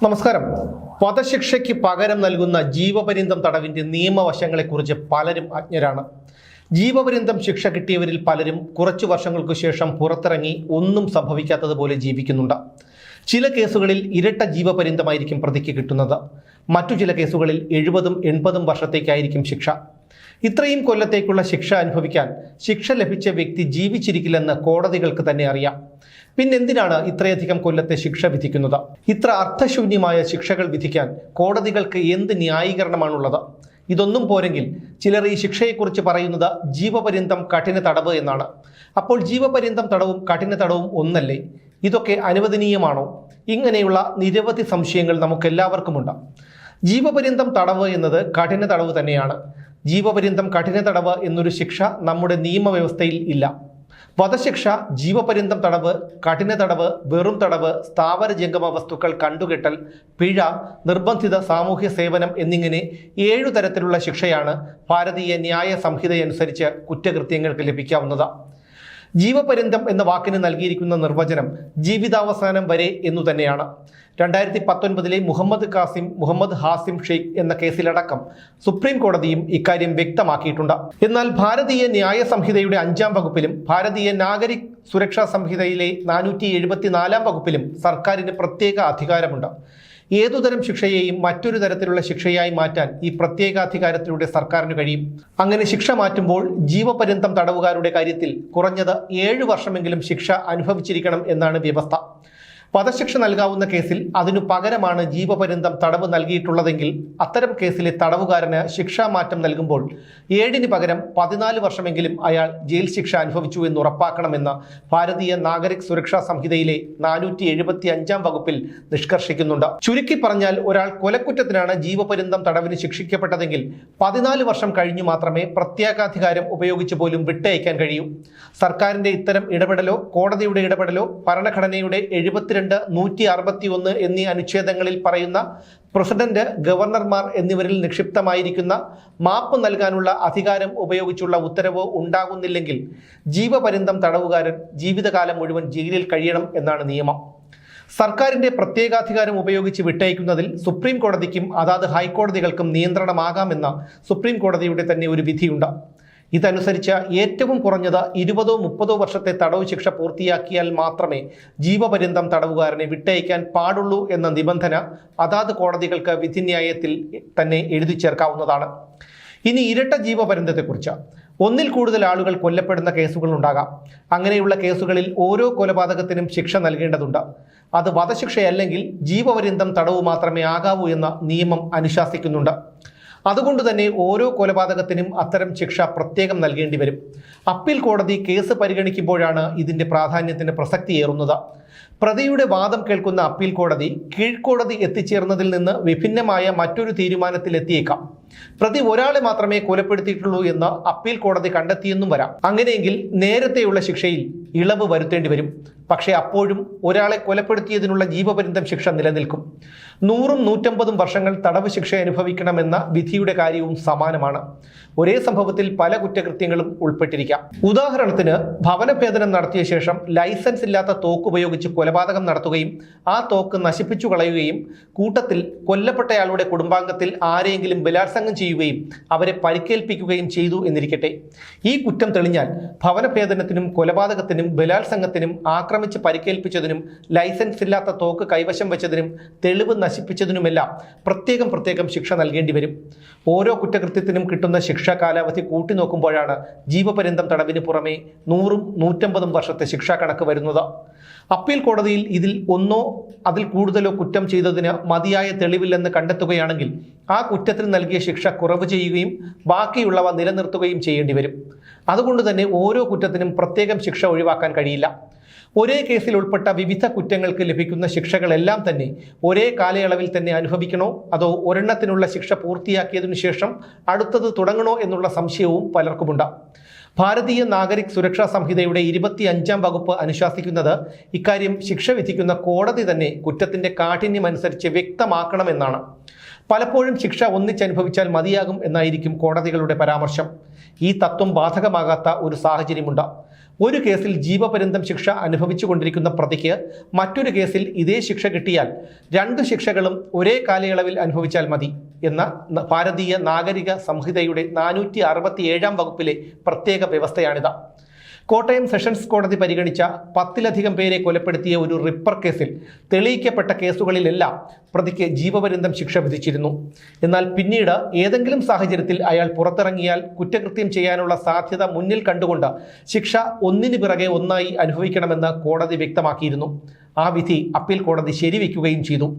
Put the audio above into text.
നമസ്കാരം. വധശിക്ഷയ്ക്ക് പകരം നൽകുന്ന ജീവപര്യന്തം തടവിന്റെ നിയമവശങ്ങളെക്കുറിച്ച് പലരും അജ്ഞരാണ്. ജീവപര്യന്തം ശിക്ഷ കിട്ടിയവരിൽ പലരും കുറച്ചു വർഷങ്ങൾക്കു ശേഷം പുറത്തിറങ്ങി ഒന്നും സംഭവിക്കാത്തതുപോലെ ജീവിക്കുന്നുണ്ട്. ചില കേസുകളിൽ ഇരട്ട ജീവപര്യന്തമായിരിക്കും പ്രതിക്ക് കിട്ടുന്നത്. മറ്റു ചില കേസുകളിൽ 70-80 വർഷത്തേക്കായിരിക്കും ശിക്ഷ. ഇത്രയും കൊല്ലത്തേക്കുള്ള ശിക്ഷ അനുഭവിക്കാൻ ശിക്ഷ ലഭിച്ച വ്യക്തി ജീവിച്ചിരിക്കില്ലെന്ന് കോടതികൾക്ക് തന്നെ അറിയാം. പിന്നെന്തിനാണ് ഇത്രയധികം കൊല്ലത്തെ ശിക്ഷ വിധിക്കുന്നത്? ഇത്ര അർത്ഥശൂന്യമായ ശിക്ഷകൾ വിധിക്കാൻ കോടതികൾക്ക് എന്ത് ന്യായീകരണമാണുള്ളത്? ഇതൊന്നും പോരെങ്കിൽ ചിലർ ഈ ശിക്ഷയെക്കുറിച്ച് പറയുന്നത് ജീവപര്യന്തം കഠിന തടവ് എന്നാണ്. അപ്പോൾ ജീവപര്യന്തം തടവും കഠിന തടവും ഒന്നല്ലേ? ഇതൊക്കെ അനുവദനീയമാണോ? ഇങ്ങനെയുള്ള നിരവധി സംശയങ്ങൾ നമുക്കെല്ലാവർക്കുമുണ്ട്. ജീവപര്യന്തം തടവ് എന്നത് കഠിന തടവ് തന്നെയാണ്. ജീവപര്യന്തം കഠിന തടവ് എന്നൊരു ശിക്ഷ നമ്മുടെ നിയമവ്യവസ്ഥയിൽ ഇല്ല. വധശിക്ഷ, ജീവപര്യന്തം തടവ്, കഠിന തടവ്, വെറും തടവ്, സ്ഥാവര ജംഗമ വസ്തുക്കൾ കണ്ടുകെട്ടൽ, പിഴ, നിർബന്ധിത സാമൂഹ്യ സേവനം എന്നിങ്ങനെ 7 തരത്തിലുള്ള ശിക്ഷയാണ് ഭാരതീയ ന്യായ സംഹിതയനുസരിച്ച് കുറ്റകൃത്യങ്ങൾക്ക് ലഭിക്കാവുന്നത്. ജീവപര്യന്തം എന്ന വാക്കിന് നൽകിയിരിക്കുന്ന നിർവചനം ജീവിതാവസാനം വരെ എന്നു തന്നെയാണ്. 2019 മുഹമ്മദ് ഹാസിം ഷെയ്ഖ് എന്ന കേസിലടക്കം സുപ്രീം കോടതിയും ഇക്കാര്യം വ്യക്തമാക്കിയിട്ടുണ്ട്. എന്നാൽ ഭാരതീയ ന്യായ സംഹിതയുടെ 5-ാം വകുപ്പിലും ഭാരതീയ നാഗരിക് സുരക്ഷാ സംഹിതയിലെ 474-ാം വകുപ്പിലും സർക്കാരിന് പ്രത്യേക അധികാരമുണ്ട്. ഏതുതരം ശിക്ഷയെയും മറ്റൊരു തരത്തിലുള്ള ശിക്ഷയായി മാറ്റാൻ ഈ പ്രത്യേകാധികാരത്തിലൂടെ സർക്കാരിന് കഴിയും. അങ്ങനെ ശിക്ഷ മാറ്റുമ്പോൾ ജീവപര്യന്തം തടവുകാരുടെ കാര്യത്തിൽ കുറഞ്ഞത് 7 വർഷമെങ്കിലും ശിക്ഷ അനുഭവിച്ചിരിക്കണം എന്നാണ് വ്യവസ്ഥ. വധശിക്ഷ നൽകാവുന്ന കേസിൽ അതിനു പകരമാണ് ജീവപര്യന്തം തടവ് നൽകിയിട്ടുള്ളതെങ്കിൽ അത്തരം കേസിലെ തടവുകാരന് ശിക്ഷാ മാറ്റം നൽകുമ്പോൾ 7-ന് പകരം 14 വർഷമെങ്കിലും അയാൾ ജയിൽ ശിക്ഷ അനുഭവിച്ചു എന്ന് ഉറപ്പാക്കണമെന്ന് ഭാരതീയ നാഗരിക് സുരക്ഷാ സംഹിതയിലെ 475-ാം വകുപ്പിൽ നിഷ്കർഷിക്കുന്നുണ്ട്. ചുരുക്കി പറഞ്ഞാൽ, ഒരാൾ കൊലക്കുറ്റത്തിനാണ് ജീവപര്യന്തം തടവിന് ശിക്ഷിക്കപ്പെട്ടതെങ്കിൽ 14 വർഷം കഴിഞ്ഞു മാത്രമേ പ്രത്യേകാധികാരം ഉപയോഗിച്ച് പോലും വിട്ടയക്കാൻ കഴിയൂ. സർക്കാരിന്റെ ഇത്തരം ഇടപെടലോ കോടതിയുടെ ഇടപെടലോ ഭരണഘടനയുടെ 72, 161 എന്നീ അനുച്ഛേദങ്ങളിൽ പറയുന്ന പ്രസിഡന്റ്, ഗവർണർമാർ എന്നിവരിൽ നിക്ഷിപ്തമായിരിക്കുന്ന മാപ്പ് നൽകാനുള്ള അധികാരം ഉപയോഗിച്ചുള്ള ഉത്തരവോ ഉണ്ടാകുന്നില്ലെങ്കിൽ ജീവപര്യന്തം തടവുകാരൻ ജീവിതകാലം മുഴുവൻ ജയിലിൽ കഴിയണം എന്നാണ് നിയമം. സർക്കാരിന്റെ പ്രത്യേകാധികാരം ഉപയോഗിച്ച് വിട്ടയക്കുന്നതിൽ സുപ്രീം കോടതിക്കും അതാത് ഹൈക്കോടതികൾക്കും നിയന്ത്രണമാകാമെന്ന സുപ്രീം കോടതിയുടെ തന്നെ ഒരു വിധിയുണ്ട്. ഇതനുസരിച്ച് ഏറ്റവും കുറഞ്ഞത് 20-30 വർഷത്തെ തടവ് ശിക്ഷ പൂർത്തിയാക്കിയാൽ മാത്രമേ ജീവപര്യന്തം തടവുകാരനെ വിട്ടയക്കാൻ പാടുള്ളൂ എന്ന നിബന്ധന അതാത് കോടതികൾക്ക് വിധിന്യായത്തിൽ തന്നെ എഴുതി ചേർക്കാവുന്നതാണ്. ഇനി ഇരട്ട ജീവപര്യന്തത്തെക്കുറിച്ച്. ഒന്നിൽ കൂടുതൽ ആളുകൾ കൊല്ലപ്പെടുന്ന കേസുകൾ ഉണ്ടാകാം. അങ്ങനെയുള്ള കേസുകളിൽ ഓരോ കൊലപാതകത്തിനും ശിക്ഷ നൽകേണ്ടതുണ്ട്. അത് വധശിക്ഷയല്ലെങ്കിൽ ജീവപര്യന്തം തടവ് മാത്രമേ ആകാവൂ എന്ന നിയമം അനുശാസിക്കുന്നുണ്ട്. അതുകൊണ്ട് തന്നെ ഓരോ കൊലപാതകത്തിനും അത്തരം ശിക്ഷ പ്രത്യേകം നൽകേണ്ടി വരും. അപ്പീൽ കോടതി കേസ് പരിഗണിക്കുമ്പോഴാണ് ഇതിന്റെ പ്രാധാന്യത്തിന് പ്രസക്തിയേറുന്നത്. പ്രതിയുടെ വാദം കേൾക്കുന്ന അപ്പീൽ കോടതി കീഴ്ക്കോടതി എത്തിച്ചേർന്നതിൽ നിന്ന് വിഭിന്നമായ മറ്റൊരു തീരുമാനത്തിലെത്തിയേക്കാം. പ്രതി ഒരാളെ മാത്രമേ കൊലപ്പെടുത്തിയിട്ടുള്ളൂ എന്ന് അപ്പീൽ കോടതി കണ്ടെത്തിയെന്നും വരാം. അങ്ങനെയെങ്കിൽ നേരത്തെയുള്ള ശിക്ഷയിൽ ഇളവ് വരുത്തേണ്ടി വരും. പക്ഷേ അപ്പോഴും ഒരാളെ കൊലപ്പെടുത്തിയതിനുള്ള ജീവപര്യന്തം ശിക്ഷ നിലനിൽക്കും. 100-150 വർഷങ്ങൾ തടവ് ശിക്ഷ അനുഭവിക്കണമെന്ന വിധിയുടെ കാര്യവും സമാനമാണ്. ഒരേ സംഭവത്തിൽ പല കുറ്റകൃത്യങ്ങളും ഉൾപ്പെട്ടിരിക്കാം. ഉദാഹരണത്തിന്, ഭവനഭേദനം നടത്തിയ ശേഷം ലൈസൻസ് ഇല്ലാത്ത തോക്ക് ഉപയോഗിച്ച് കൊലപാതകം നടത്തുകയും ആ തോക്ക് നശിപ്പിച്ചു കളയുകയും കൂട്ടത്തിൽ കൊല്ലപ്പെട്ടയാളുടെ കുടുംബാംഗത്തിൽ ആരെയെങ്കിലും ബലാത്സംഗം ചെയ്യുകയും അവരെ പരിക്കേൽപ്പിക്കുകയും ചെയ്തു എന്നിരിക്കട്ടെ. ഈ കുറ്റം തെളിഞ്ഞാൽ ഭവനഭേദനത്തിനും കൊലപാതകത്തിനും ബലാത്സംഗത്തിനും ആക്രമിച്ച് പരിക്കേൽപ്പിച്ചതിനും ലൈസൻസ് ഇല്ലാത്ത തോക്ക് കൈവശം വെച്ചതിനും തെളിവ് നശിപ്പിച്ചതിനുമെല്ലാം പ്രത്യേകം ശിക്ഷ നൽകേണ്ടി വരും. ഓരോ കുറ്റകൃത്യത്തിനും കിട്ടുന്ന ശിക്ഷാ കാലാവധി കൂട്ടി നോക്കുമ്പോഴാണ് ജീവപര്യന്തം തടവിന് പുറമെ 100-150 വർഷത്തെ ശിക്ഷാ കണക്ക് വരുന്നത്. അപ്പീൽ കോടതിയിൽ ഇതിൽ ഒന്നോ അതിൽ കൂടുതലോ കുറ്റം ചെയ്തതിന് മതിയായ തെളിവില്ലെന്ന് കണ്ടെത്തുകയാണെങ്കിൽ ആ കുറ്റത്തിന് നൽകിയ ശിക്ഷ കുറവ് ചെയ്യുകയും ബാക്കിയുള്ളവ നിലനിർത്തുകയും ചെയ്യേണ്ടി വരും. അതുകൊണ്ട് തന്നെ ഓരോ കുറ്റത്തിനും പ്രത്യേകം ശിക്ഷ ഒഴിവാക്കാൻ കഴിയില്ല. ഒരേ കേസിൽ ഉൾപ്പെട്ട വിവിധ കുറ്റങ്ങൾക്ക് ലഭിക്കുന്ന ശിക്ഷകളെല്ലാം തന്നെ ഒരേ കാലയളവിൽ തന്നെ അനുഭവിക്കണോ, അതോ ഒരെണ്ണത്തിനുള്ള ശിക്ഷ പൂർത്തിയാക്കിയതിനു ശേഷം അടുത്തത് തുടങ്ങണോ എന്നുള്ള സംശയവും പലർക്കുമുണ്ട്. ഭാരതീയ നാഗരിക് സുരക്ഷാ സംഹിതയുടെ 25-ാം വകുപ്പ് അനുശാസിക്കുന്നത് ഇക്കാര്യം ശിക്ഷ വിധിക്കുന്ന കോടതി തന്നെ കുറ്റത്തിന്റെ കാഠിന്യമനുസരിച്ച് വ്യക്തമാക്കണമെന്നാണ്. പലപ്പോഴും ശിക്ഷ ഒന്നിച്ചനുഭവിച്ചാൽ മതിയാകും എന്നായിരിക്കും കോടതികളുടെ പരാമർശം. ഈ തത്വം ബാധകമാകാത്ത ഒരു സാഹചര്യമുണ്ട്. ഒരു കേസിൽ ജീവപര്യന്തം ശിക്ഷ അനുഭവിച്ചുകൊണ്ടിരിക്കുന്ന പ്രതിക്ക് മറ്റൊരു കേസിൽ ഇതേ ശിക്ഷ കിട്ടിയാൽ 2 ശിക്ഷകളും ഒരേ കാലയളവിൽ അനുഭവിച്ചാൽ മതി എന്ന ഭാരതീയ നാഗരിക സംഹിതയുടെ 467 വകുപ്പിലെ പ്രത്യേക വ്യവസ്ഥയാണിത്. കോട്ടയം സെഷൻസ് കോടതി പരിഗണിച്ച 10ലധികം പേരെ കൊലപ്പെടുത്തിയ ഒരു റിപ്പർ കേസിൽ തെളിയിക്കപ്പെട്ട കേസുകളിലെല്ലാം പ്രതിക്ക് ജീവപര്യന്തം ശിക്ഷ വിധിച്ചിരുന്നു. എന്നാൽ പിന്നീട് ഏതെങ്കിലും സാഹചര്യത്തിൽ അയാൾ പുറത്തിറങ്ങിയാൽ കുറ്റകൃത്യം ചെയ്യാനുള്ള സാധ്യത മുന്നിൽ കണ്ടുകൊണ്ട് ശിക്ഷ ഒന്നിനു പിറകെ ഒന്നായി അനുഭവിക്കണമെന്ന് കോടതി വ്യക്തമാക്കിയിരുന്നു. ആ വിധി അപ്പീൽ കോടതി ശരിവെക്കുകയും ചെയ്തു.